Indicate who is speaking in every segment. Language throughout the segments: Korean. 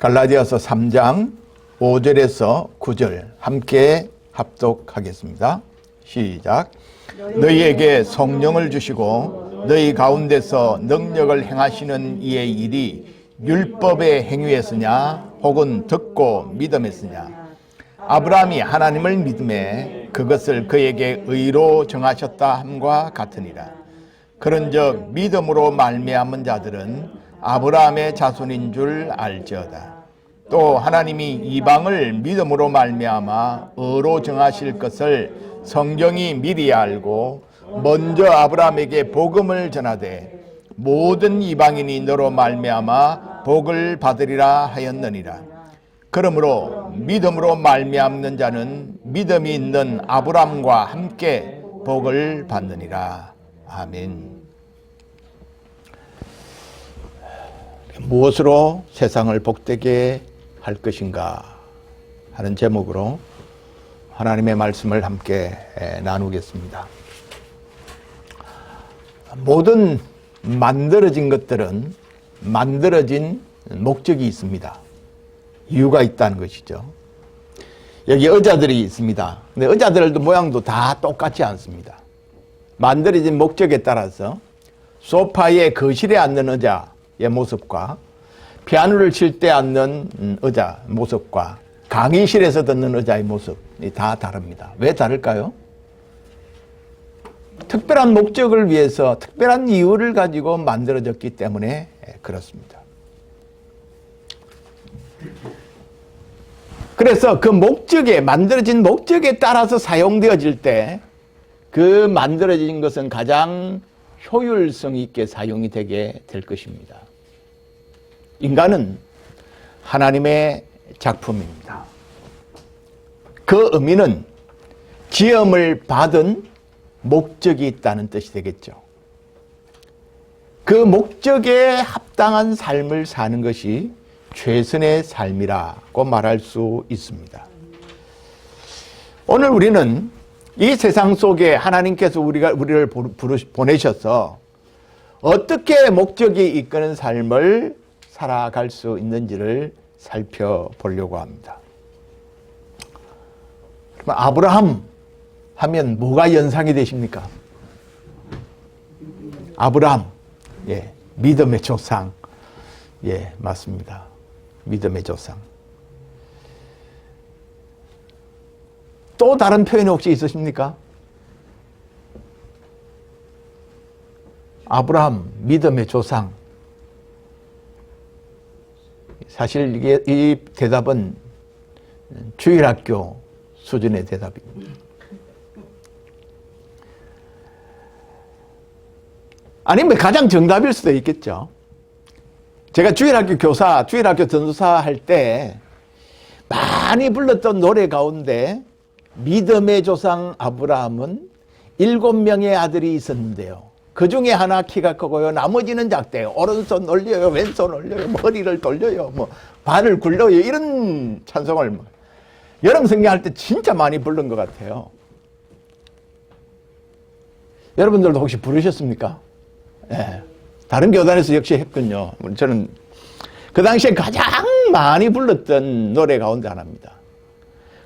Speaker 1: 갈라디아서 3장 5절에서 9절 함께 합독하겠습니다. 시작. 너희에게 성령을 주시고 너희 가운데서 능력을 행하시는 이의 일이 율법의 행위에서냐 혹은 듣고 믿음에서냐. 아브라함이 하나님을 믿음에 그것을 그에게 의로 정하셨다 함과 같으니라. 그런즉 믿음으로 말미암은 자들은 아브라함의 자손인 줄 알지어다. 또 하나님이 이방을 믿음으로 말미암아 의로 정하실 것을 성경이 미리 알고 먼저 아브라함에게 복음을 전하되 모든 이방인이 너로 말미암아 복을 받으리라 하였느니라. 그러므로 믿음으로 말미암는 자는 믿음이 있는 아브라함과 함께 복을 받느니라. 아멘. 무엇으로 세상을 복되게 할 것인가 하는 제목으로 하나님의 말씀을 함께 나누겠습니다. 모든 만들어진 것들은 만들어진 목적이 있습니다. 이유가 있다는 것이죠. 여기 의자들이 있습니다. 근데 의자들도 모양도 다 똑같지 않습니다. 만들어진 목적에 따라서 소파에 거실에 앉는 의자의 모습과 피아노를 칠 때 앉는 의자 모습과 강의실에서 듣는 의자의 모습이 다 다릅니다. 왜 다를까요? 특별한 목적을 위해서 특별한 이유를 가지고 만들어졌기 때문에 그렇습니다. 그래서 그 목적에, 만들어진 목적에 따라서 사용되어질 때 그 만들어진 것은 가장 효율성 있게 사용이 되게 될 것입니다. 인간은 하나님의 작품입니다. 그 의미는 지음을 받은 목적이 있다는 뜻이 되겠죠. 그 목적에 합당한 삶을 사는 것이 최선의 삶이라고 말할 수 있습니다. 오늘 우리는 이 세상 속에 하나님께서 우리를 보내셔서 어떻게 목적이 이끄는 삶을 살아갈 수 있는지를 살펴보려고 합니다. 그럼 아브라함 하면 뭐가 연상이 되십니까? 아브라함, 예, 믿음의 조상, 예, 맞습니다. 믿음의 조상. 또 다른 표현이 혹시 있으십니까? 아브라함, 믿음의 조상. 사실 이게 이 대답은 주일학교 수준의 대답입니다. 아니면 가장 정답일 수도 있겠죠. 제가 주일학교 교사, 주일학교 전도사 할 때 많이 불렀던 노래 가운데 믿음의 조상 아브라함은 7명의 아들이 있었는데요. 그 중에 하나 키가 크고요. 나머지는 작대요. 오른손 올려요. 왼손 올려요. 머리를 돌려요. 발을 굴려요. 이런 찬송을 여름 성경할 때 진짜 많이 부른 것 같아요. 여러분들도 혹시 부르셨습니까? 네. 다른 교단에서 역시 했군요. 저는 그 당시에 가장 많이 불렀던 노래 가운데 하나입니다.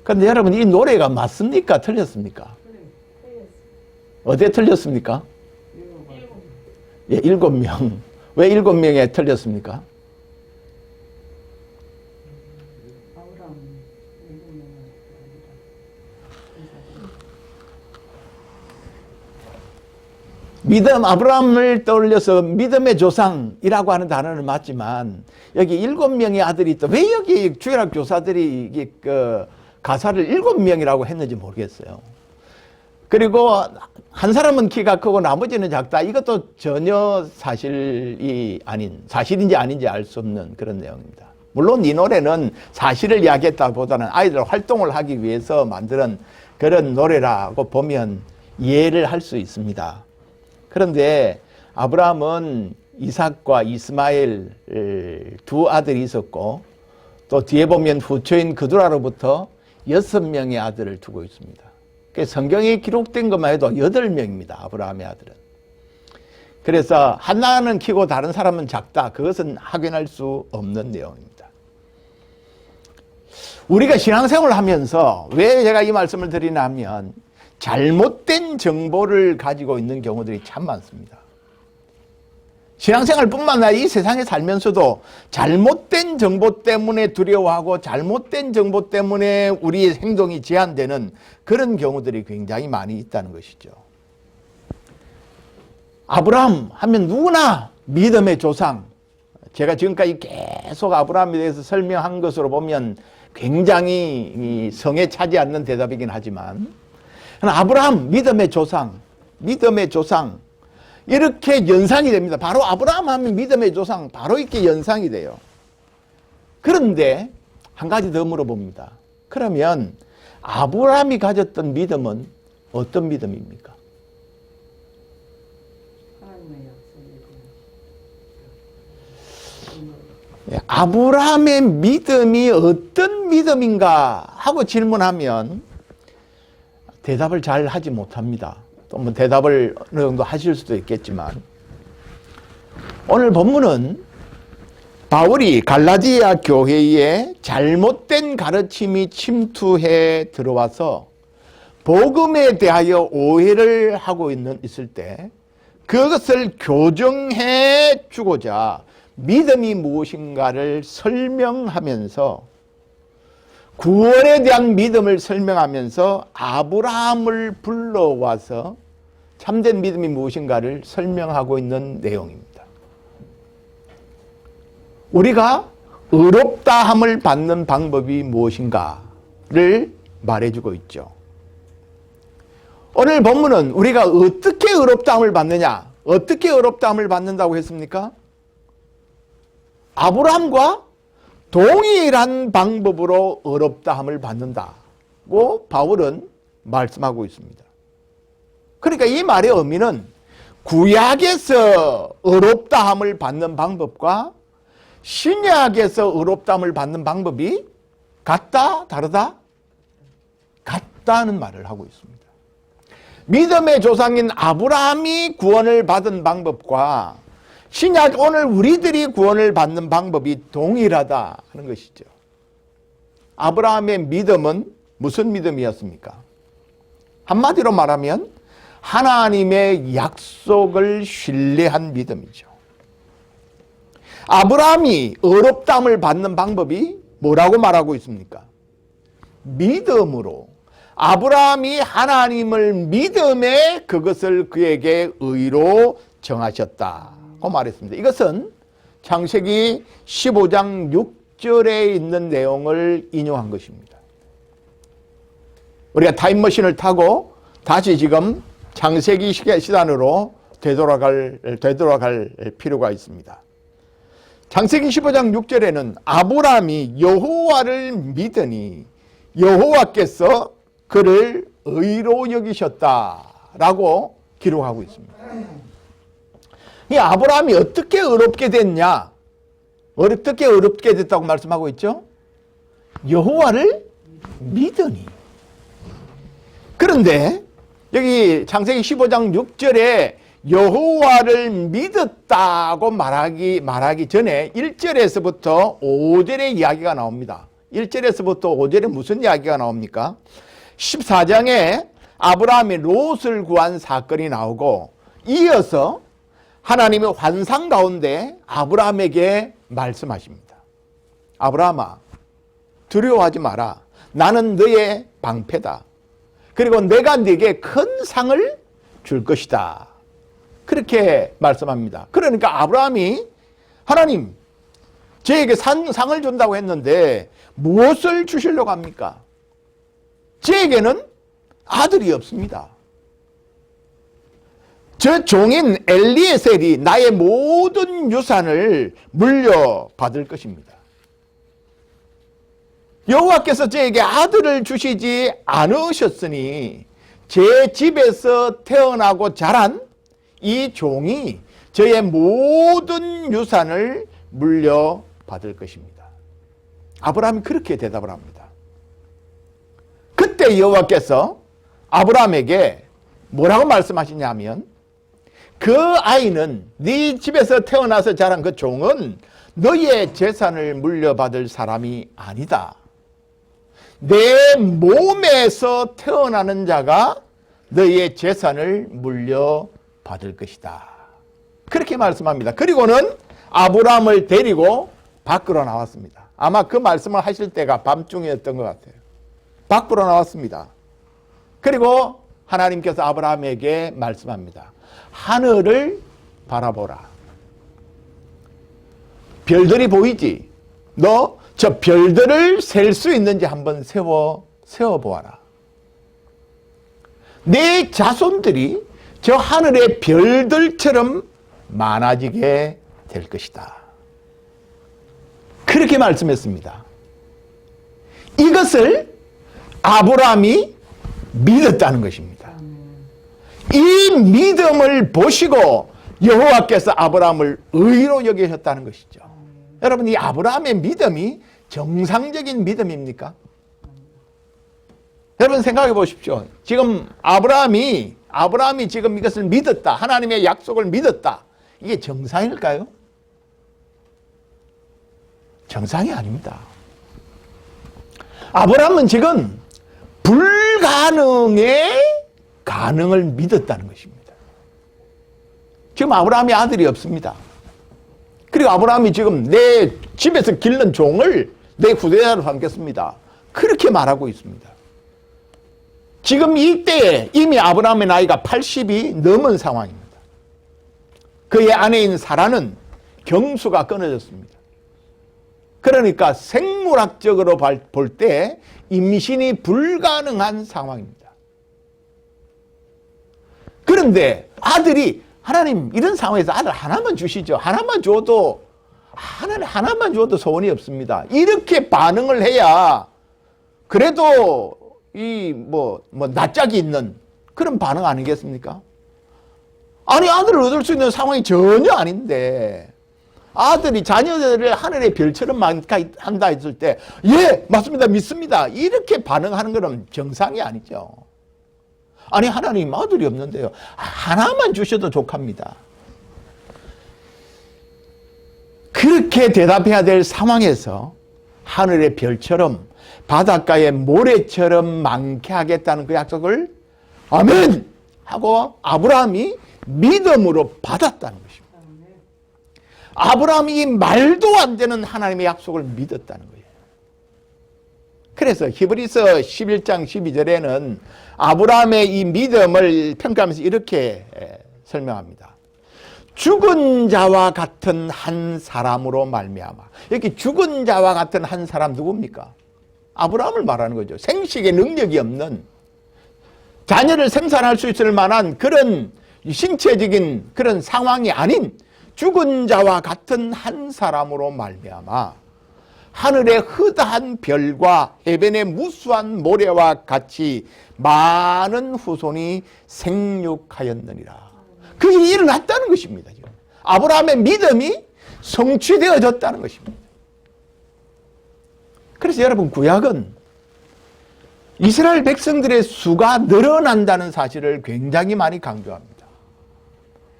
Speaker 1: 그런데 여러분, 이 노래가 맞습니까? 틀렸습니까? 어디에 틀렸습니까? 예, 7명. 왜 7명에 틀렸습니까? 믿음, 아브라함을 떠올려서 믿음의 조상이라고 하는 단어는 맞지만 여기 7명의 아들이 있다. 왜 여기 주일학 교사들이 이게 가사를 7명이라고 했는지 모르겠어요. 그리고 한 사람은 키가 크고 나머지는 작다. 이것도 전혀 사실이 아닌, 사실인지 아닌지 알 수 없는 그런 내용입니다. 물론 이 노래는 사실을 이야기했다보다는 아이들 활동을 하기 위해서 만드는 그런 노래라고 보면 이해를 할 수 있습니다. 그런데 아브라함은 이삭과 이스마엘 두 아들이 있었고 또 뒤에 보면 후처인 그두라로부터 6명의 아들을 두고 있습니다. 성경에 기록된 것만 해도 8명입니다. 아브라함의 아들은. 그래서 하나는 키고 다른 사람은 작다. 그것은 확인할 수 없는 내용입니다. 우리가 신앙생활을 하면서 왜 제가 이 말씀을 드리냐 하면 잘못된 정보를 가지고 있는 경우들이 참 많습니다. 신앙생활뿐만 아니라 이 세상에 살면서도 잘못된 정보 때문에 두려워하고 잘못된 정보 때문에 우리의 행동이 제한되는 그런 경우들이 굉장히 많이 있다는 것이죠. 아브라함 하면 누구나 믿음의 조상. 제가 지금까지 계속 아브라함에 대해서 설명한 것으로 보면 굉장히 성에 차지 않는 대답이긴 하지만 아브라함 믿음의 조상, 믿음의 조상 이렇게 연상이 됩니다. 바로 아브라함 하면 믿음의 조상 바로 이렇게 연상이 돼요. 그런데 한 가지 더 물어봅니다. 그러면 아브라함이 가졌던 믿음은 어떤 믿음입니까? 아브라함의 믿음이 어떤 믿음인가 하고 질문하면 대답을 잘 하지 못합니다. 또 뭐 대답을 어느 정도 하실 수도 있겠지만 오늘 본문은 바울이 갈라디아 교회에 잘못된 가르침이 침투해 들어와서 복음에 대하여 오해를 하고 있을 때 그것을 교정해 주고자 믿음이 무엇인가를 설명하면서 구원에 대한 믿음을 설명하면서 아브라함을 불러와서 참된 믿음이 무엇인가를 설명하고 있는 내용입니다. 우리가 의롭다함을 받는 방법이 무엇인가를 말해주고 있죠. 오늘 본문은 우리가 어떻게 의롭다함을 받느냐, 어떻게 의롭다함을 받는다고 했습니까? 아브라함과 동일한 방법으로 의롭다함을 받는다고 바울은 말씀하고 있습니다. 그러니까 이 말의 의미는 구약에서 의롭다함을 받는 방법과 신약에서 의롭다함을 받는 방법이 같다? 다르다? 같다는 말을 하고 있습니다. 믿음의 조상인 아브라함이 구원을 받은 방법과 신약 오늘 우리들이 구원을 받는 방법이 동일하다 하는 것이죠. 아브라함의 믿음은 무슨 믿음이었습니까? 한마디로 말하면 하나님의 약속을 신뢰한 믿음이죠. 아브라함이 의롭다함을 받는 방법이 뭐라고 말하고 있습니까? 믿음으로. 아브라함이 하나님을 믿음에 그것을 그에게 의로 정하셨다고 말했습니다. 이것은 창세기 15장 6절에 있는 내용을 인용한 것입니다. 우리가 타임머신을 타고 다시 지금 창세기 시간으로 되돌아갈 필요가 있습니다. 창세기 15장 6절에는 아브라함이 여호와를 믿으니 여호와께서 그를 의로 여기셨다라고 기록하고 있습니다. 이 아브라함이 어떻게 의롭게 됐냐? 어떻게 의롭게 됐다고 말씀하고 있죠? 여호와를 믿으니. 그런데 여기 창세기 15장 6절에 여호와를 믿었다고 말하기 전에 1절에서부터 5절의 이야기가 나옵니다. 1절에서부터 5절에 무슨 이야기가 나옵니까? 14장에 아브라함이 롯을 구한 사건이 나오고 이어서 하나님의 환상 가운데 아브라함에게 말씀하십니다. 아브라함아, 두려워하지 마라. 나는 너의 방패다. 그리고 내가 네게 큰 상을 줄 것이다. 그렇게 말씀합니다. 그러니까 아브라함이 하나님, 저에게 상을 준다고 했는데 무엇을 주시려고 합니까? 저에게는 아들이 없습니다. 저 종인 엘리에셀이 나의 모든 유산을 물려받을 것입니다. 여호와께서 저에게 아들을 주시지 않으셨으니 제 집에서 태어나고 자란 이 종이 저의 모든 유산을 물려받을 것입니다. 아브라함이 그렇게 대답을 합니다. 그때 여호와께서 아브라함에게 뭐라고 말씀하시냐면 그 아이는 네 집에서 태어나서 자란 그 종은 너의 재산을 물려받을 사람이 아니다. 내 몸에서 태어나는 자가 너희의 재산을 물려받을 것이다. 그렇게 말씀합니다. 그리고는 아브라함을 데리고 밖으로 나왔습니다. 아마 그 말씀을 하실 때가 밤중이었던 것 같아요. 밖으로 나왔습니다. 그리고 하나님께서 아브라함에게 말씀합니다. 하늘을 바라보라. 별들이 보이지? 너 저 별들을 셀 수 있는지 한번 세워보아라. 내 자손들이 저 하늘의 별들처럼 많아지게 될 것이다. 그렇게 말씀했습니다. 이것을 아브라함이 믿었다는 것입니다. 이 믿음을 보시고 여호와께서 아브라함을 의로 여기셨다는 것이죠. 여러분, 이 아브라함의 믿음이 정상적인 믿음입니까? 여러분 생각해 보십시오. 지금 아브라함이 지금 이것을 믿었다. 하나님의 약속을 믿었다. 이게 정상일까요? 정상이 아닙니다. 아브라함은 지금 불가능의 가능을 믿었다는 것입니다. 지금 아브라함이 아들이 없습니다. 그리고 아브라함이 지금 내 집에서 기른 종을 내 후대자로 삼겠습니다. 그렇게 말하고 있습니다. 지금 이때에 이미 아브라함의 나이가 80이 넘은 상황입니다. 그의 아내인 사라는 경수가 끊어졌습니다. 그러니까 생물학적으로 볼 때 임신이 불가능한 상황입니다. 그런데 아들이 하나님 이런 상황에서 아들 하나만 주시죠. 하나만 줘도 소원이 없습니다. 이렇게 반응을 해야 그래도 이 낯짝이 있는 그런 반응 아니겠습니까? 아니 아들을 얻을 수 있는 상황이 전혀 아닌데 아들이 자녀들을 하늘의 별처럼 한다 했을 때 예 맞습니다 믿습니다 이렇게 반응하는 것은 정상이 아니죠. 아니 하나님 아들이 없는데요. 하나만 주셔도 족합니다. 그렇게 대답해야 될 상황에서 하늘의 별처럼 바닷가의 모래처럼 많게 하겠다는 그 약속을 아멘 하고 아브라함이 믿음으로 받았다는 것입니다. 아브라함이 말도 안 되는 하나님의 약속을 믿었다는 거예요. 그래서 히브리서 11장 12절에는 아브라함의 이 믿음을 평가하면서 이렇게 설명합니다. 죽은 자와 같은 한 사람으로 말미암아. 여기 죽은 자와 같은 한 사람 누굽니까? 아브라함을 말하는 거죠. 생식의 능력이 없는 자녀를 생산할 수 있을 만한 그런 신체적인 그런 상황이 아닌 죽은 자와 같은 한 사람으로 말미암아 하늘의 흐다한 별과 해변의 무수한 모래와 같이 많은 후손이 생육하였느니라. 그게 일어났다는 것입니다. 지금. 아브라함의 믿음이 성취되어졌다는 것입니다. 그래서 여러분 구약은 이스라엘 백성들의 수가 늘어난다는 사실을 굉장히 많이 강조합니다.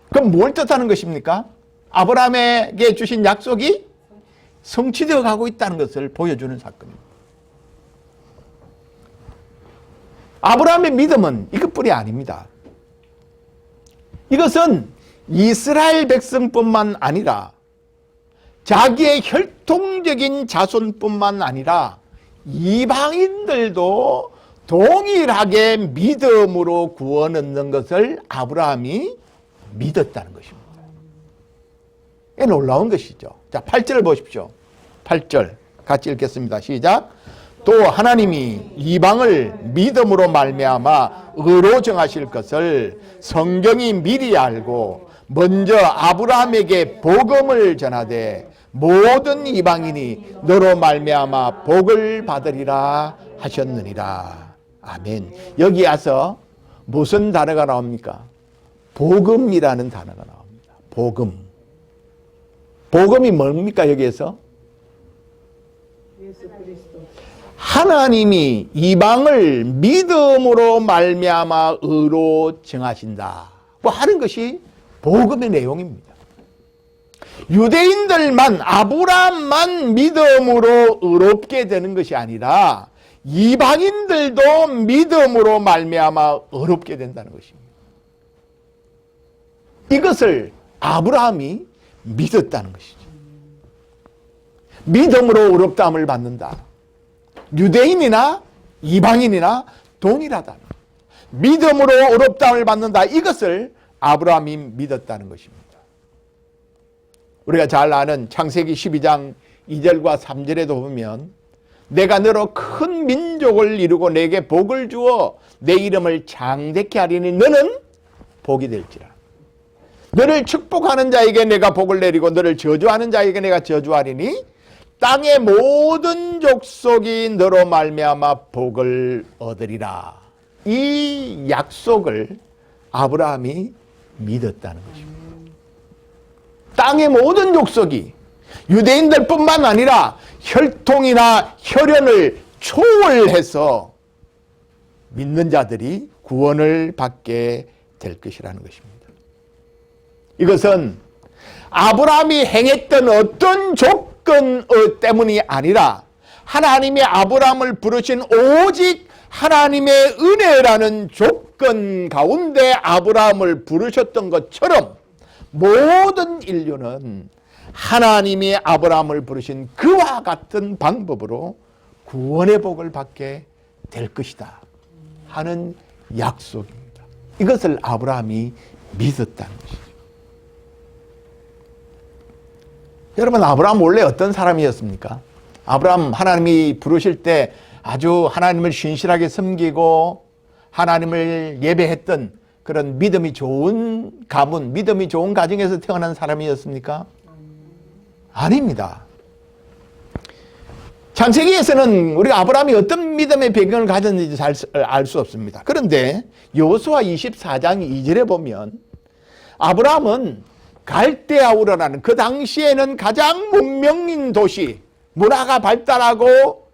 Speaker 1: 그럼 뭘 뜻하는 것입니까? 아브라함에게 주신 약속이 성취되어 가고 있다는 것을 보여주는 사건입니다. 아브라함의 믿음은 이것뿐이 아닙니다. 이것은 이스라엘 백성뿐만 아니라 자기의 혈통적인 자손뿐만 아니라 이방인들도 동일하게 믿음으로 구원 얻는 것을 아브라함이 믿었다는 것입니다. 이게 놀라운 것이죠. 자, 8절을 보십시오. 8절 같이 읽겠습니다. 시작. 또 하나님이 이방을 믿음으로 말미암아 의로 정하실 것을 성경이 미리 알고 먼저 아브라함에게 복음을 전하되 모든 이방인이 너로 말미암아 복을 받으리라 하셨느니라. 아멘. 여기 와서 무슨 단어가 나옵니까? 복음이라는 단어가 나옵니다. 복음. 복음이 뭡니까 여기에서?
Speaker 2: 예수 그리스도.
Speaker 1: 하나님이 이방을 믿음으로 말미암아 의로 정하신다 하는 것이 복음의 내용입니다. 유대인들만 아브라함만 믿음으로 의롭게 되는 것이 아니라 이방인들도 믿음으로 말미암아 어렵게 된다는 것입니다. 이것을 아브라함이 믿었다는 것이죠. 믿음으로 어렵다함을 받는다. 유대인이나 이방인이나 동일하다. 믿음으로 어렵다함을 받는다. 이것을 아브라함이 믿었다는 것입니다. 우리가 잘 아는 창세기 12장 2절과 3절에도 보면 내가 너로 큰 민족을 이루고 내게 복을 주어 내 이름을 장대케 하리니 너는 복이 될지라. 너를 축복하는 자에게 내가 복을 내리고 너를 저주하는 자에게 내가 저주하리니 땅의 모든 족속이 너로 말미암아 복을 얻으리라. 이 약속을 아브라함이 믿었다는 것입니다. 땅의 모든 족속이 유대인들뿐만 아니라 혈통이나 혈연을 초월해서 믿는 자들이 구원을 받게 될 것이라는 것입니다. 이것은 아브라함이 행했던 어떤 조건 때문이 아니라 하나님이 아브라함을 부르신 오직 하나님의 은혜라는 조건 가운데 아브라함을 부르셨던 것처럼 모든 인류는 하나님이 아브라함을 부르신 그와 같은 방법으로 구원의 복을 받게 될 것이다 하는 약속입니다. 이것을 아브라함이 믿었다는 것이죠. 여러분, 아브라함 원래 어떤 사람이었습니까? 아브라함 하나님이 부르실 때 아주 하나님을 신실하게 섬기고 하나님을 예배했던 그런 믿음이 좋은 가문, 믿음이 좋은 가정에서 태어난 사람이었습니까? 아닙니다. 창세기에서는 우리가 아브라함이 어떤 믿음의 배경을 가졌는지 잘 알 수 없습니다. 그런데 여호수아 24장 2절에 보면 아브라함은 갈대아우르라는 그 당시에는 가장 문명인 도시, 문화가 발달하고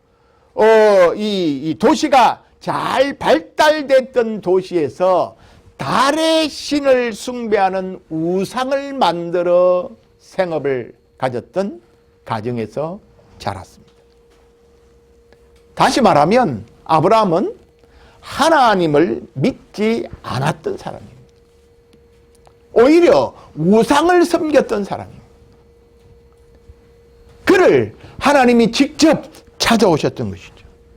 Speaker 1: 이 도시가 잘 발달됐던 도시에서 달의 신을 숭배하는 우상을 만들어 생업을 가졌던 가정에서 자랐습니다. 다시 말하면 아브라함은 하나님을 믿지 않았던 사람입니다. 오히려 우상을 섬겼던 사람입니다. 그를 하나님이 직접 찾아오셨던 것이죠.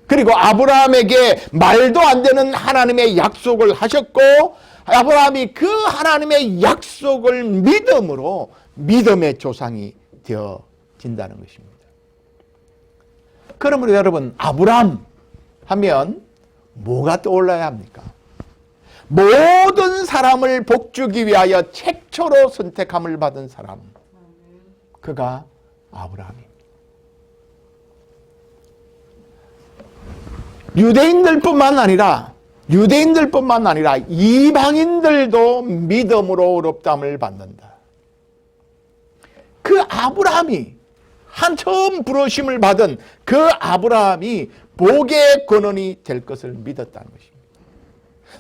Speaker 1: 그리고 아브라함에게 말도 안 되는 하나님의 약속을 하셨고 아브라함이 그 하나님의 약속을 믿음으로 믿음의 조상이 되어진다는 것입니다. 그러므로 여러분, 아브라함 하면 뭐가 떠올라야 합니까? 모든 사람을 복주기 위하여 최초로 선택함을 받은 사람, 그가 아브라함입니다. 유대인들뿐만 아니라 이방인들도 믿음으로 의롭다함을 받는다. 그 아브라함이 처음 부르심을 받은 그 아브라함이 복의 근원이 될 것을 믿었다는 것입니다.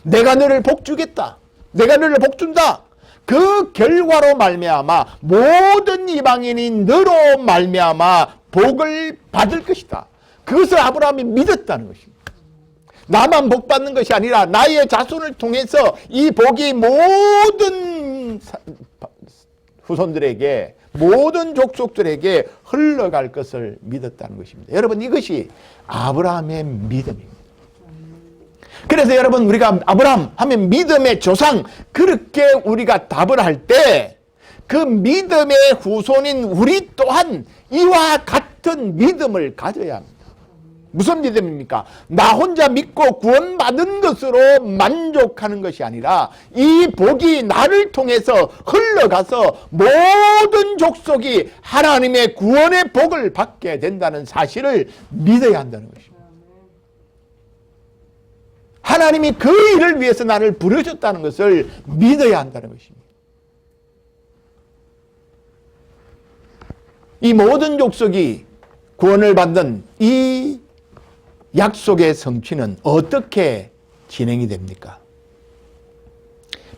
Speaker 1: 내가 너를 복주겠다. 내가 너를 복준다. 그 결과로 말미암아 모든 이방인이 너로 말미암아 복을 받을 것이다. 그것을 아브라함이 믿었다는 것입니다. 나만 복 받는 것이 아니라 나의 자손을 통해서 이 복이 모든 후손들에게, 모든 족속들에게 흘러갈 것을 믿었다는 것입니다. 여러분, 이것이 아브라함의 믿음입니다. 그래서 여러분, 우리가 아브라함 하면 믿음의 조상, 그렇게 우리가 답을 할 때 그 믿음의 후손인 우리 또한 이와 같은 믿음을 가져야 합니다. 무슨 믿음입니까? 나 혼자 믿고 구원받은 것으로 만족하는 것이 아니라 이 복이 나를 통해서 흘러가서 모든 족속이 하나님의 구원의 복을 받게 된다는 사실을 믿어야 한다는 것입니다. 하나님이 그 일을 위해서 나를 부르셨다는 것을 믿어야 한다는 것입니다. 이 모든 족속이 구원을 받는 이 약속의 성취는 어떻게 진행이 됩니까?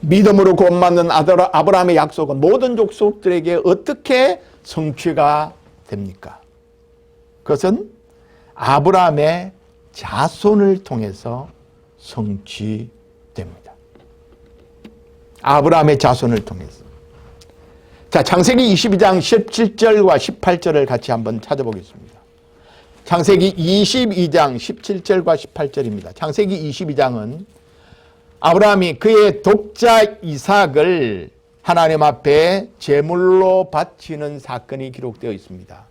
Speaker 1: 믿음으로 구원받는 아브라함의 약속은 모든 족속들에게 어떻게 성취가 됩니까? 그것은 아브라함의 자손을 통해서 성취됩니다. 아브라함의 자손을 통해서. 자, 창세기 22장 17절과 18절을 같이 한번 찾아보겠습니다. 창세기 22장 17절과 18절입니다. 창세기 22장은 아브라함이 그의 독자 이삭을 하나님 앞에 제물로 바치는 사건이 기록되어 있습니다.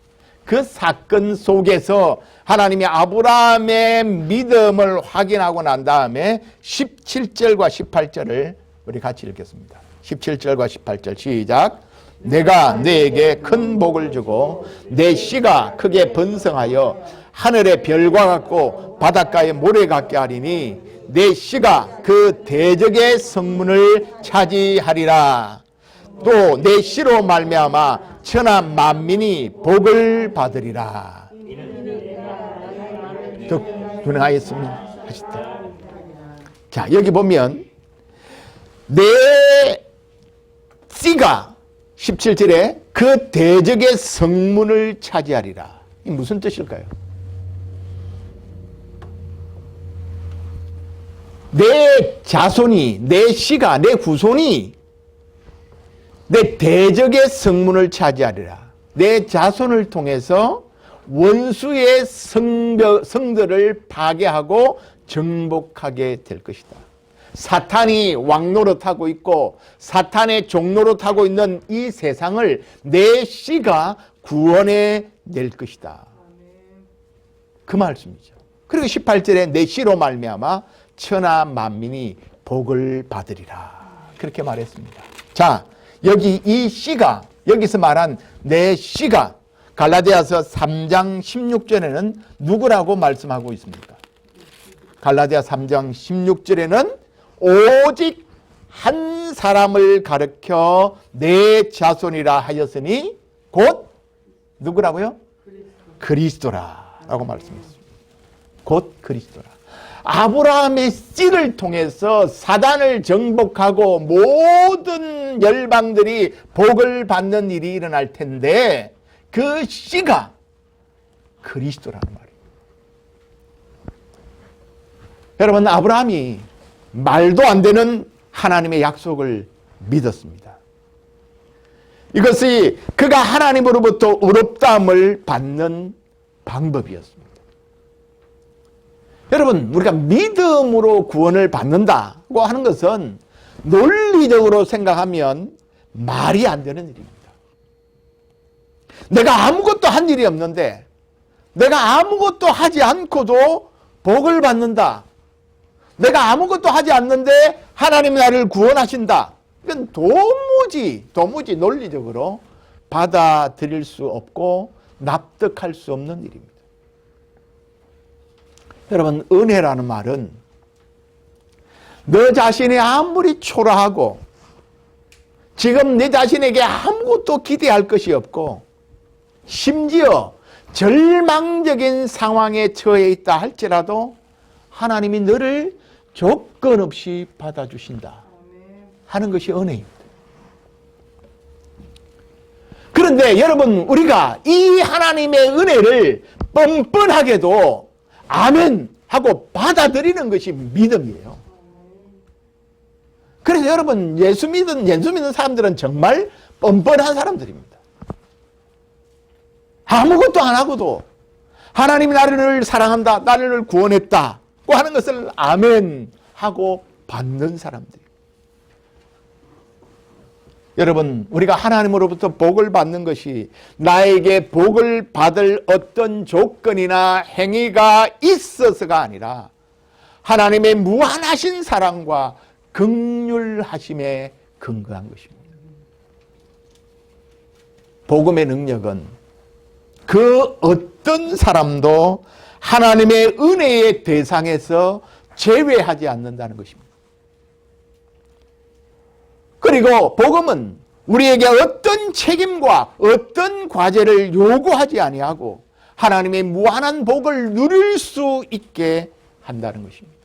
Speaker 1: 그 사건 속에서 하나님이 아브라함의 믿음을 확인하고 난 다음에 17절과 18절을 우리 같이 읽겠습니다. 17절과 18절 시작. 내가 너에게 큰 복을 주고 내 씨가 크게 번성하여 하늘의 별과 같고 바닷가의 모래 같게 하리니 내 씨가 그 대적의 성문을 차지하리라. 또 내 씨로 말미암아 천하 만민이 복을 받으리라. 분행하였습니다. 하시다. 자, 여기 보면 내 씨가 17절에 그 대적의 성문을 차지하리라. 이 무슨 뜻일까요? 내 자손이, 내 씨가, 내 후손이 내 대적의 성문을 차지하리라. 내 자손을 통해서 원수의 성들을 파괴하고 정복하게 될 것이다. 사탄이 왕노릇하고 있고 사탄의 종노릇하고 있는 이 세상을 내 씨가 구원해 낼 것이다. 그 말씀이죠. 그리고 18절에 내 씨로 말미암아 천하 만민이 복을 받으리라. 그렇게 말했습니다. 자, 여기 이 씨가, 여기서 말한 내 씨가 갈라디아서 3장 16절에는 누구라고 말씀하고 있습니까? 갈라디아 3장 16절에는 오직 한 사람을 가르쳐 내 자손이라 하였으니 곧 누구라고요? 그리스도라 라고 말씀했습니다. 곧 그리스도라. 아브라함의 씨를 통해서 사단을 정복하고 모든 열방들이 복을 받는 일이 일어날 텐데 그 씨가 그리스도라는 말이에요. 여러분, 아브라함이 말도 안 되는 하나님의 약속을 믿었습니다. 이것이 그가 하나님으로부터 의롭다함을 받는 방법이었습니다. 여러분, 우리가 믿음으로 구원을 받는다고 하는 것은 논리적으로 생각하면 말이 안 되는 일입니다. 내가 아무것도 한 일이 없는데 내가 아무것도 하지 않고도 복을 받는다. 내가 아무것도 하지 않는데 하나님이 나를 구원하신다. 이건 도무지 논리적으로 받아들일 수 없고 납득할 수 없는 일입니다. 여러분, 은혜라는 말은 너 자신이 아무리 초라하고 지금 내 자신에게 아무것도 기대할 것이 없고 심지어 절망적인 상황에 처해 있다 할지라도 하나님이 너를 조건 없이 받아주신다 하는 것이 은혜입니다. 그런데 여러분, 우리가 이 하나님의 은혜를 뻔뻔하게도 아멘 하고 받아들이는 것이 믿음이에요. 그래서 여러분, 예수 믿는 사람들은 정말 뻔뻔한 사람들입니다. 아무것도 안 하고도 하나님이 나를 사랑한다, 나를 구원했다고 하는 것을 아멘 하고 받는 사람들이에요. 여러분, 우리가 하나님으로부터 복을 받는 것이 나에게 복을 받을 어떤 조건이나 행위가 있어서가 아니라 하나님의 무한하신 사랑과 긍휼하심에 근거한 것입니다. 복음의 능력은 그 어떤 사람도 하나님의 은혜의 대상에서 제외하지 않는다는 것입니다. 그리고 복음은 우리에게 어떤 책임과 어떤 과제를 요구하지 아니하고 하나님의 무한한 복을 누릴 수 있게 한다는 것입니다.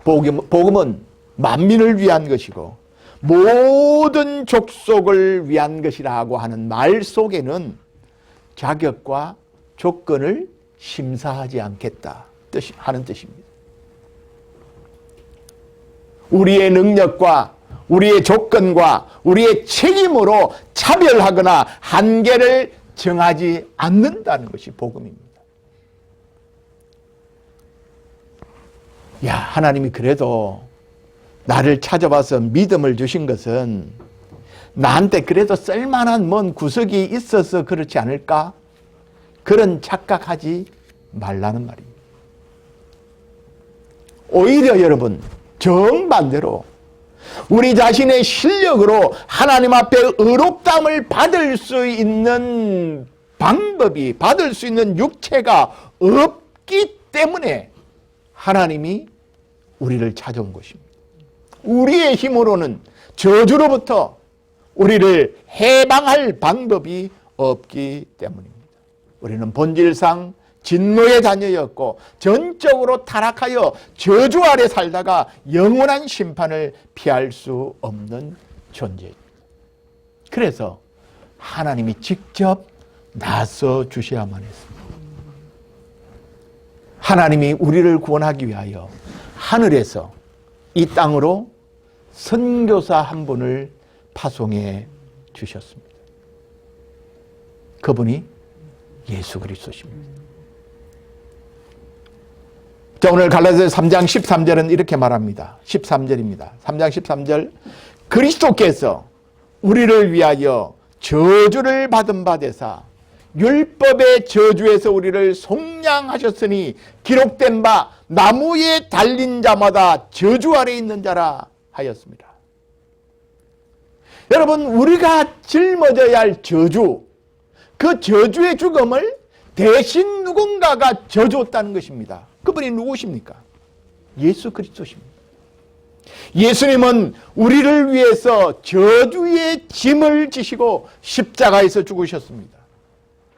Speaker 1: 복음은 만민을 위한 것이고 모든 족속을 위한 것이라고 하는 말 속에는 자격과 조건을 심사하지 않겠다 하는 뜻입니다. 우리의 능력과 우리의 조건과 우리의 책임으로 차별하거나 한계를 정하지 않는다는 것이 복음입니다. 야, 하나님이 그래도 나를 찾아와서 믿음을 주신 것은 나한테 그래도 쓸만한 뭔 구석이 있어서 그렇지 않을까? 그런 착각하지 말라는 말입니다. 오히려 여러분, 정반대로 우리 자신의 실력으로 하나님 앞에 의롭다함을 받을 수 있는 방법이, 받을 수 있는 육체가 없기 때문에 하나님이 우리를 찾아온 것입니다. 우리의 힘으로는 저주로부터 우리를 해방할 방법이 없기 때문입니다. 우리는 본질상 진노의 자녀였고 전적으로 타락하여 저주 아래 살다가 영원한 심판을 피할 수 없는 존재입니다. 그래서 하나님이 직접 나서 주셔야만 했습니다. 하나님이 우리를 구원하기 위하여 하늘에서 이 땅으로 선교사 한 분을 파송해 주셨습니다. 그분이 예수 그리스도십니다. 자, 오늘 갈라디아서 3장 13절은 이렇게 말합니다. 13절입니다. 3장 13절, 그리스도께서 우리를 위하여 저주를 받은 바 되사 율법의 저주에서 우리를 속량하셨으니 기록된 바 나무에 달린 자마다 저주 아래 있는 자라 하였습니다. 여러분, 우리가 짊어져야 할 저주, 그 저주의 죽음을 대신 누군가가 져줬다는 것입니다. 그분이 누구십니까? 예수 그리스도십니다. 예수님은 우리를 위해서 저주의 짐을 지시고 십자가에서 죽으셨습니다.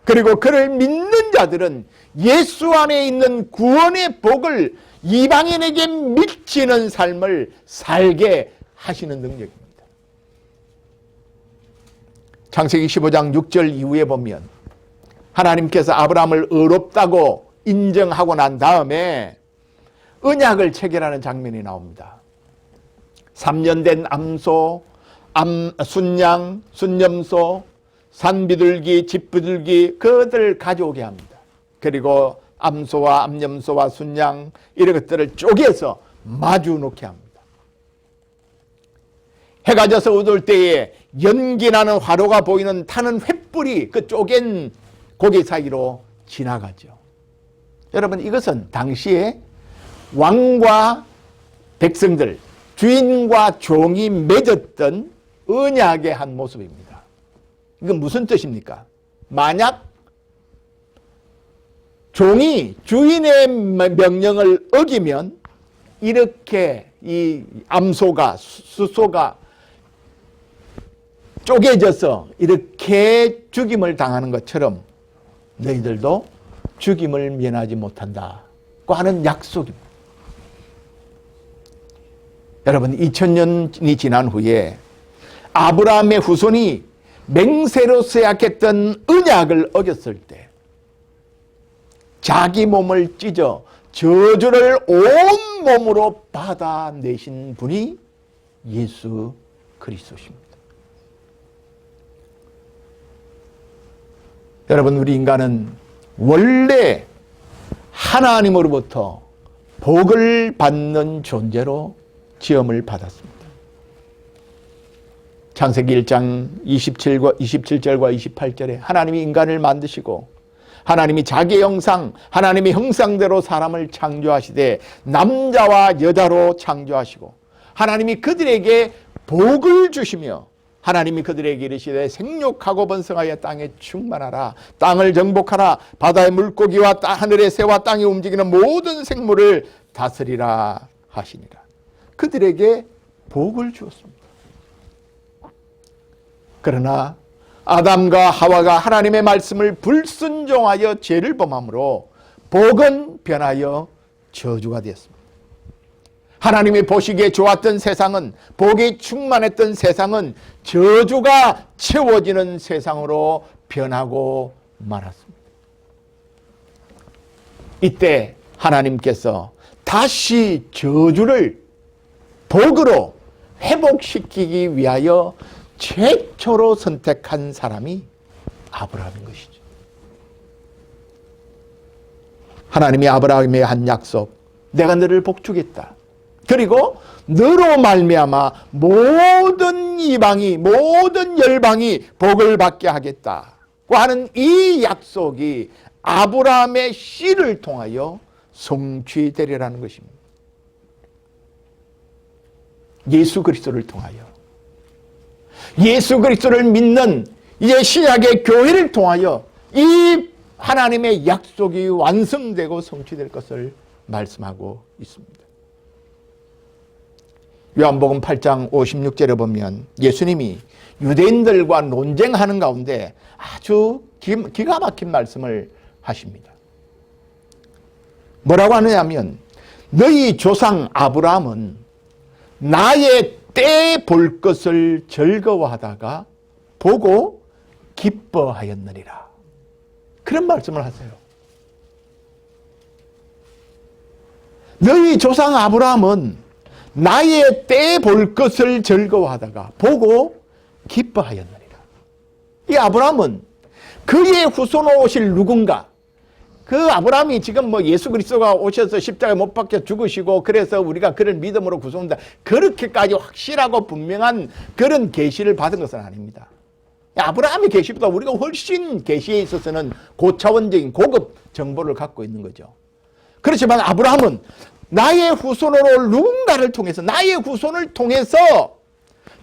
Speaker 1: 그리고 그를 믿는 자들은 예수 안에 있는 구원의 복을 이방인에게 미치는 삶을 살게 하시는 능력입니다. 창세기 15장 6절 이후에 보면 하나님께서 아브라함을 의롭다고 인정하고 난 다음에 언약을 체결하는 장면이 나옵니다. 3년 된 암소, 순양, 순염소, 산비둘기, 집비둘기 그것들을 가져오게 합니다. 그리고 암소와 암염소와 순양 이런 것들을 쪼개서 마주 놓게 합니다. 해가 져서 어두울 때에 연기 나는 화로가 보이는 타는 횃불이 그 쪼갠 고기 사이로 지나가죠. 여러분, 이것은 당시에 왕과 백성들, 주인과 종이 맺었던 언약의 한 모습입니다. 이건 무슨 뜻입니까? 만약 종이 주인의 명령을 어기면 이렇게 이 암소가, 수소가 쪼개져서 이렇게 죽임을 당하는 것처럼 너희들도 죽임을 면하지 못한다고 하는 약속입니다. 여러분, 2000년이 지난 후에 아브라함의 후손이 맹세로 서약했던 언약을 어겼을 때 자기 몸을 찢어 저주를 온 몸으로 받아내신 분이 예수 그리스도십니다. 여러분, 우리 인간은 원래 하나님으로부터 복을 받는 존재로 지음을 받았습니다. 창세기 1장 27절과 28절에 하나님이 인간을 만드시고 하나님이 자기 형상, 하나님의 형상대로 사람을 창조하시되 남자와 여자로 창조하시고 하나님이 그들에게 복을 주시며 하나님이 그들에게 이르시되 생육하고 번성하여 땅에 충만하라, 땅을 정복하라, 바다의 물고기와 하늘의 새와 땅에 움직이는 모든 생물을 다스리라 하시니라. 그들에게 복을 주었습니다. 그러나 아담과 하와가 하나님의 말씀을 불순종하여 죄를 범함으로 복은 변하여 저주가 되었습니다. 하나님이 보시기에 좋았던 세상은, 복이 충만했던 세상은 저주가 채워지는 세상으로 변하고 말았습니다. 이때 하나님께서 다시 저주를 복으로 회복시키기 위하여 최초로 선택한 사람이 아브라함인 것이죠. 하나님이 아브라함에 한 약속, 내가 너를 복주겠다. 그리고 너로 말미암아 모든 이방이, 모든 열방이 복을 받게 하겠다고 하는 이 약속이 아브라함의 씨를 통하여 성취되리라는 것입니다. 예수 그리스도를 통하여, 예수 그리스도를 믿는 이제 신약의 교회를 통하여 이 하나님의 약속이 완성되고 성취될 것을 말씀하고 있습니다. 요한복음 8장 56절에 보면 예수님이 유대인들과 논쟁하는 가운데 아주 기가 막힌 말씀을 하십니다. 뭐라고 하느냐면, 너희 조상 아브라함은 나의 때 볼 것을 즐거워하다가 보고 기뻐하였느니라. 그런 말씀을 하세요. 너희 조상 아브라함은 나의 때 볼 것을 즐거워하다가 보고 기뻐하였느니라. 이 아브라함은 그의 후손으로 오실 누군가, 그 아브라함이 지금 뭐 예수 그리스도가 오셔서 십자가에 못 박혀 죽으시고 그래서 우리가 그를 믿음으로 구속한다, 그렇게까지 확실하고 분명한 그런 계시를 받은 것은 아닙니다. 아브라함의 계시보다 우리가 훨씬 계시에 있어서는 고차원적인 고급 정보를 갖고 있는 거죠. 그렇지만 아브라함은 나의 후손으로 올 누군가를 통해서, 나의 후손을 통해서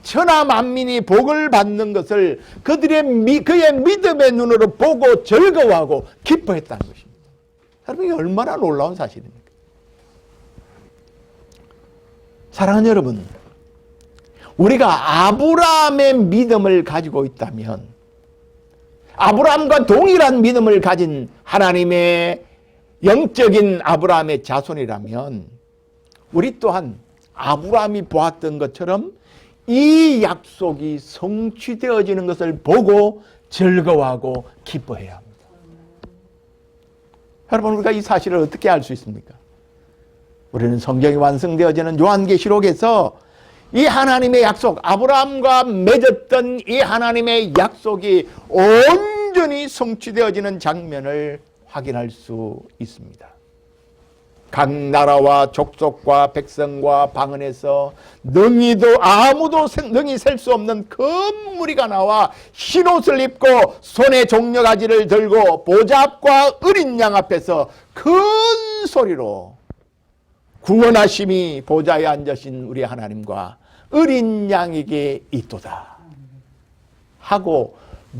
Speaker 1: 천하 만민이 복을 받는 것을 그의 믿음의 눈으로 보고 즐거워하고 기뻐했다는 것입니다. 여러분, 이게 얼마나 놀라운 사실입니까? 사랑하는 여러분, 우리가 아브라함의 믿음을 가지고 있다면, 아브라함과 동일한 믿음을 가진 하나님의 영적인 아브라함의 자손이라면, 우리 또한 아브라함이 보았던 것처럼 이 약속이 성취되어지는 것을 보고 즐거워하고 기뻐해야 합니다. 여러분, 우리가 이 사실을 어떻게 알 수 있습니까? 우리는 성경이 완성되어지는 요한계시록에서 이 하나님의 약속, 아브라함과 맺었던 이 하나님의 약속이 온전히 성취되어지는 장면을 확인할 수 있습니다. 각 나라와 족속과 백성과 방언에서 아무도 능히 셀 수 없는 큰 무리가 나와 흰옷을 입고 손에 종려가지를 들고 보좌 앞과 어린 양 앞에서 큰 소리로 구원하심이 보좌에 앉으신 우리 하나님과 어린 양에게 있도다 하고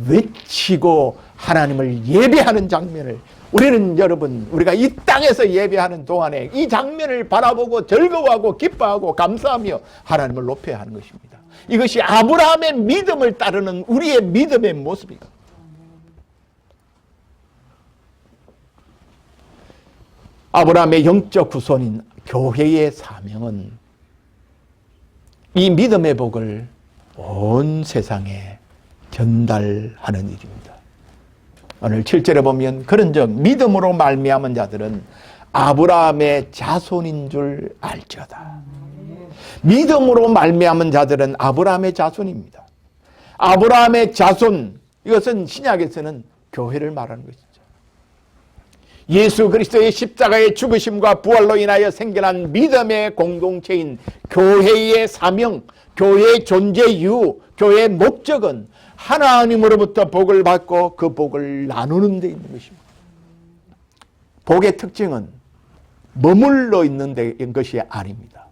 Speaker 1: 외치고 하나님을 예배하는 장면을, 우리는 여러분, 우리가 이 땅에서 예배하는 동안에 이 장면을 바라보고 즐거워하고 기뻐하고 감사하며 하나님을 높여야 하는 것입니다. 이것이 아브라함의 믿음을 따르는 우리의 믿음의 모습이다. 아브라함의 영적 후손인 교회의 사명은 이 믿음의 복을 온 세상에 전달하는 일입니다. 오늘 7절에 보면, 그런즉 믿음으로 말미암은 자들은 아브라함의 자손인 줄 알지어다. 믿음으로 말미암은 자들은 아브라함의 자손입니다. 아브라함의 자손, 이것은 신약에서는 교회를 말하는 것이죠. 예수 그리스도의 십자가의 죽으심과 부활로 인하여 생겨난 믿음의 공동체인 교회의 사명, 교회의 존재 이유, 교회의 목적은 하나님으로부터 복을 받고 그 복을 나누는 데 있는 것입니다. 복의 특징은 머물러 있는 데인 것이 아닙니다.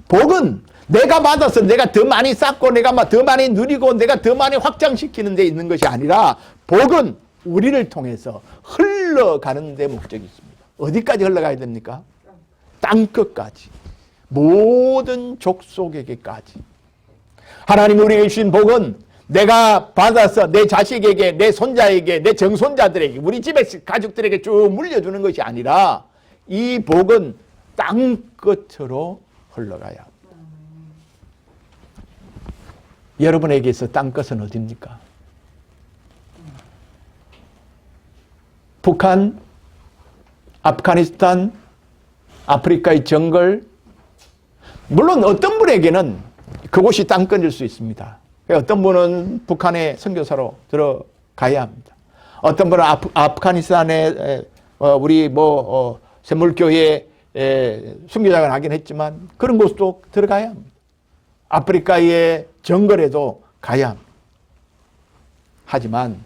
Speaker 1: 복은 내가 받아서 내가 더 많이 쌓고 내가 더 많이 누리고 내가 더 많이 확장시키는 데 있는 것이 아니라, 복은 우리를 통해서 흘러가는 데 목적이 있습니다. 어디까지 흘러가야 됩니까? 땅끝까지, 모든 족속에게까지. 하나님이 우리에게 주신 복은 내가 받아서 내 자식에게, 내 손자에게, 내 정손자들에게, 우리 집의 가족들에게 쭉 물려주는 것이 아니라, 이 복은 땅끝으로 흘러가야 합니다. 여러분에게서 땅끝은 어디입니까? 북한, 아프가니스탄, 아프리카의 정글, 물론 어떤 분에게는 그곳이 땅끝일 수 있습니다. 어떤 분은 북한에 선교사로 들어가야 합니다. 어떤 분은 아프가니스탄에 우리 샘물교회 순교자가 나긴 했지만 그런 곳도 들어가야 합니다. 아프리카의 정글에도 가야 합니다. 하지만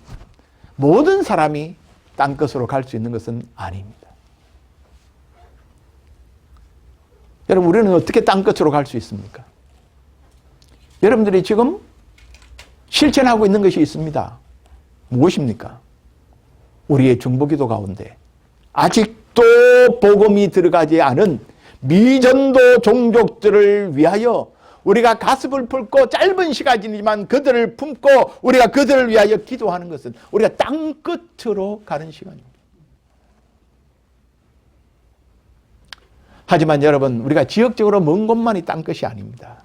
Speaker 1: 모든 사람이 땅끝으로 갈 수 있는 것은 아닙니다. 여러분, 우리는 어떻게 땅끝으로 갈 수 있습니까? 여러분들이 지금 실천하고 있는 것이 있습니다. 무엇입니까? 우리의 중보기도 가운데 아직도 복음이 들어가지 않은 미전도 종족들을 위하여 우리가 가슴을 품고 짧은 시간이지만 그들을 품고 우리가 그들을 위하여 기도하는 것은 우리가 땅끝으로 가는 시간입니다. 하지만 여러분, 우리가 지역적으로 먼 곳만이 땅끝이 아닙니다.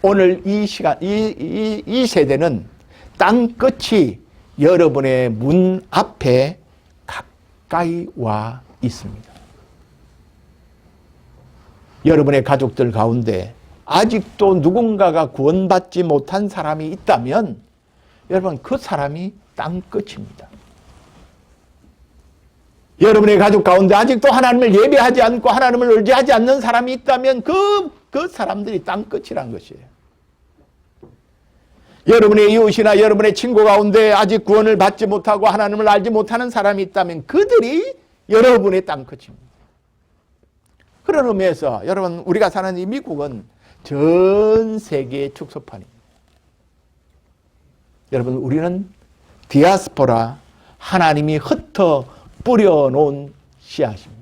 Speaker 1: 오늘 이 시간, 이 세대는 땅끝이 여러분의 문 앞에 가까이 와 있습니다. 여러분의 가족들 가운데 아직도 누군가가 구원받지 못한 사람이 있다면 여러분, 그 사람이 땅끝입니다. 여러분의 가족 가운데 아직도 하나님을 예배하지 않고 하나님을 의지하지 않는 사람이 있다면 그 사람들이 땅끝이란 것이에요. 여러분의 이웃이나 여러분의 친구 가운데 아직 구원을 받지 못하고 하나님을 알지 못하는 사람이 있다면 그들이 여러분의 땅끝입니다. 그런 의미에서 여러분, 우리가 사는 이 미국은 전 세계의 축소판입니다. 여러분, 우리는 디아스포라, 하나님이 흩어 뿌려놓은 씨앗입니다.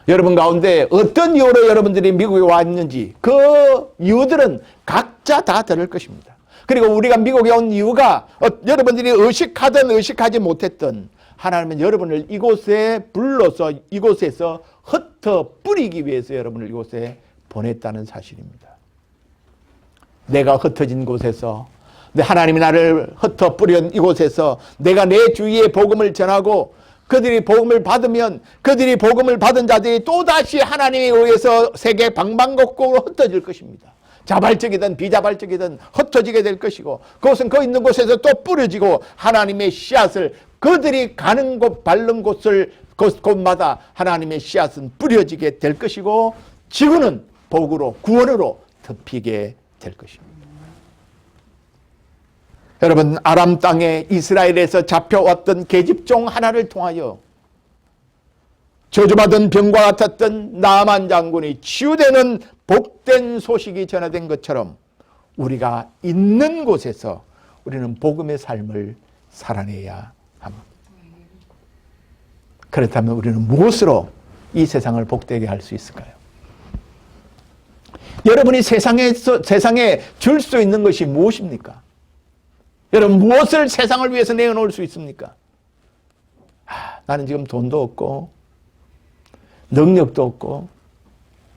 Speaker 1: 여러분 가운데 어떤 이유로 여러분들이 미국에 와 있는지 그 이유들은 각자 다 다를 것입니다. 그리고 우리가 미국에 온 이유가 여러분들이 의식하든 의식하지 못했던 하나님은 여러분을 이곳에 불러서 이곳에서 흩어 뿌리기 위해서 여러분을 이곳에 보냈다는 사실입니다. 내가 흩어진 곳에서, 하나님이 나를 흩어 뿌린 이곳에서 내가 내 주위에 복음을 전하고 그들이 복음을 받으면 그들이 복음을 받은 자들이 또다시 하나님에 의해서 세계 방방곡곡으로 흩어질 것입니다. 자발적이든 비자발적이든 흩어지게 될 것이고 그것은 그 있는 곳에서 또 뿌려지고 하나님의 씨앗을 그들이 가는 곳 밟는 곳마다 하나님의 씨앗은 뿌려지게 될 것이고 지구는 복으로 구원으로 덮이게 될 것입니다. 여러분, 아람 땅에 이스라엘에서 잡혀왔던 계집종 하나를 통하여 저주받은 병과 같았던 나만 장군이 치유되는 복된 소식이 전해된 것처럼 우리가 있는 곳에서 우리는 복음의 삶을 살아내야 합니다. 그렇다면 우리는 무엇으로 이 세상을 복되게 할 수 있을까요? 여러분이 세상에 줄 수 있는 것이 무엇입니까? 여러분, 무엇을 세상을 위해서 내어놓을 수 있습니까? 나는 지금 돈도 없고 능력도 없고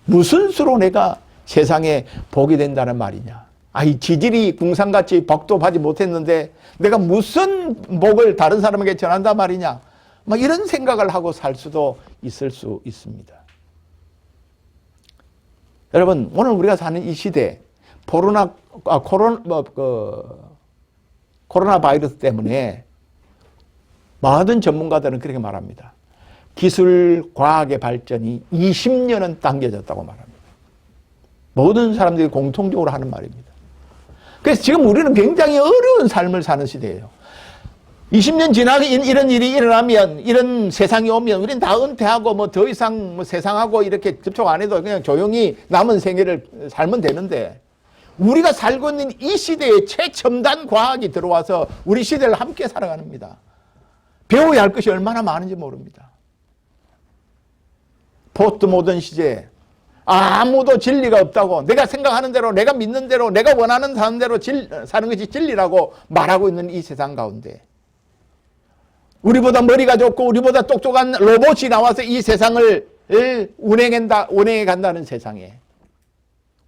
Speaker 1: 무슨 수로 내가 세상에 복이 된다는 말이냐. 이 지질이 궁상같이 복도 받지 못했는데 내가 무슨 복을 다른 사람에게 전한단 말이냐. 이런 생각을 하고 살 수도 있을 수 있습니다. 여러분, 오늘 우리가 사는 이 시대 코로나 바이러스 때문에 많은 전문가들은 그렇게 말합니다. 기술, 과학의 발전이 20년은 당겨졌다고 말합니다. 모든 사람들이 공통적으로 하는 말입니다. 그래서 지금 우리는 굉장히 어려운 삶을 사는 시대예요. 20년 지나고 이런 일이 일어나면, 이런 세상이 오면 우리는 다 은퇴하고 더 이상 세상하고 이렇게 접촉 안 해도 그냥 조용히 남은 생애를 살면 되는데 우리가 살고 있는 이 시대에 최첨단 과학이 들어와서 우리 시대를 함께 살아갑니다. 배워야 할 것이 얼마나 많은지 모릅니다. 포스트 모던 시대에 아무도 진리가 없다고 내가 생각하는 대로 내가 믿는 대로 내가 원하는 사는 대로 사는 것이 진리라고 말하고 있는 이 세상 가운데 우리보다 머리가 좋고 우리보다 똑똑한 로봇이 나와서 이 세상을 운행해 간다는 세상에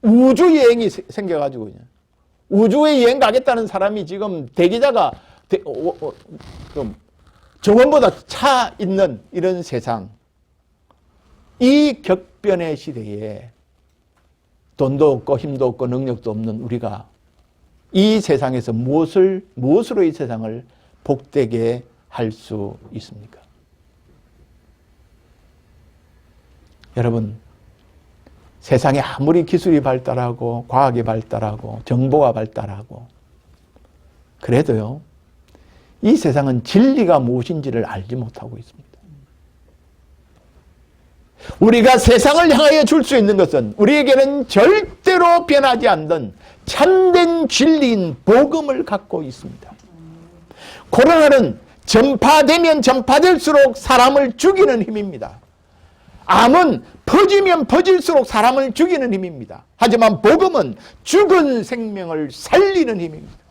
Speaker 1: 우주여행이 생겨가지고 우주에 여행 가겠다는 사람이 지금 대기자가 저번보다 차 있는 이런 세상, 이 격변의 시대에 돈도 없고 힘도 없고 능력도 없는 우리가 이 세상에서 무엇으로 이 세상을 복되게 할 수 있습니까? 여러분, 세상에 아무리 기술이 발달하고 과학이 발달하고 정보가 발달하고 그래도요, 이 세상은 진리가 무엇인지를 알지 못하고 있습니다. 우리가 세상을 향하여 줄 수 있는 것은 우리에게는 절대로 변하지 않는 참된 진리인 복음을 갖고 있습니다. 코로나는 전파되면 전파될수록 사람을 죽이는 힘입니다. 암은 퍼지면 퍼질수록 사람을 죽이는 힘입니다. 하지만 복음은 죽은 생명을 살리는 힘입니다.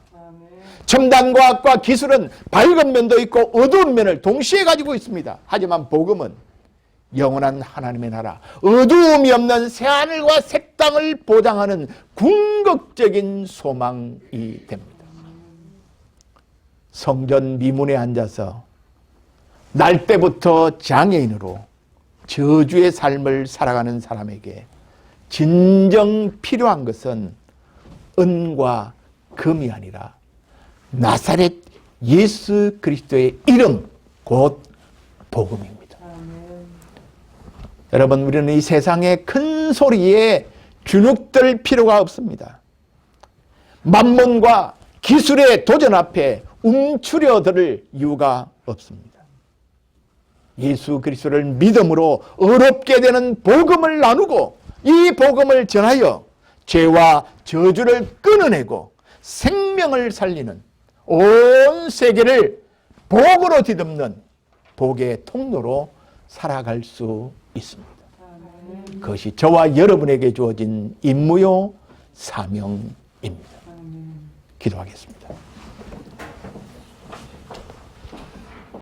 Speaker 1: 첨단 과학과 기술은 밝은 면도 있고 어두운 면을 동시에 가지고 있습니다. 하지만 복음은 영원한 하나님의 나라, 어두움이 없는 새하늘과 새 땅을 보장하는 궁극적인 소망이 됩니다. 성전 미문에 앉아서 날 때부터 장애인으로 저주의 삶을 살아가는 사람에게 진정 필요한 것은 은과 금이 아니라 나사렛 예수 그리스도의 이름, 곧 복음입니다. 여러분, 우리는 이 세상의 큰 소리에 주눅들 필요가 없습니다. 만몬과 기술의 도전 앞에 움츠려들 이유가 없습니다. 예수 그리스도를 믿음으로 어렵게 되는 복음을 나누고 이 복음을 전하여 죄와 저주를 끊어내고 생명을 살리는 온 세계를 복으로 뒤덮는 복의 통로로 살아갈 수 있습니다. 그것이 저와 여러분에게 주어진 임무요 사명입니다. 기도하겠습니다.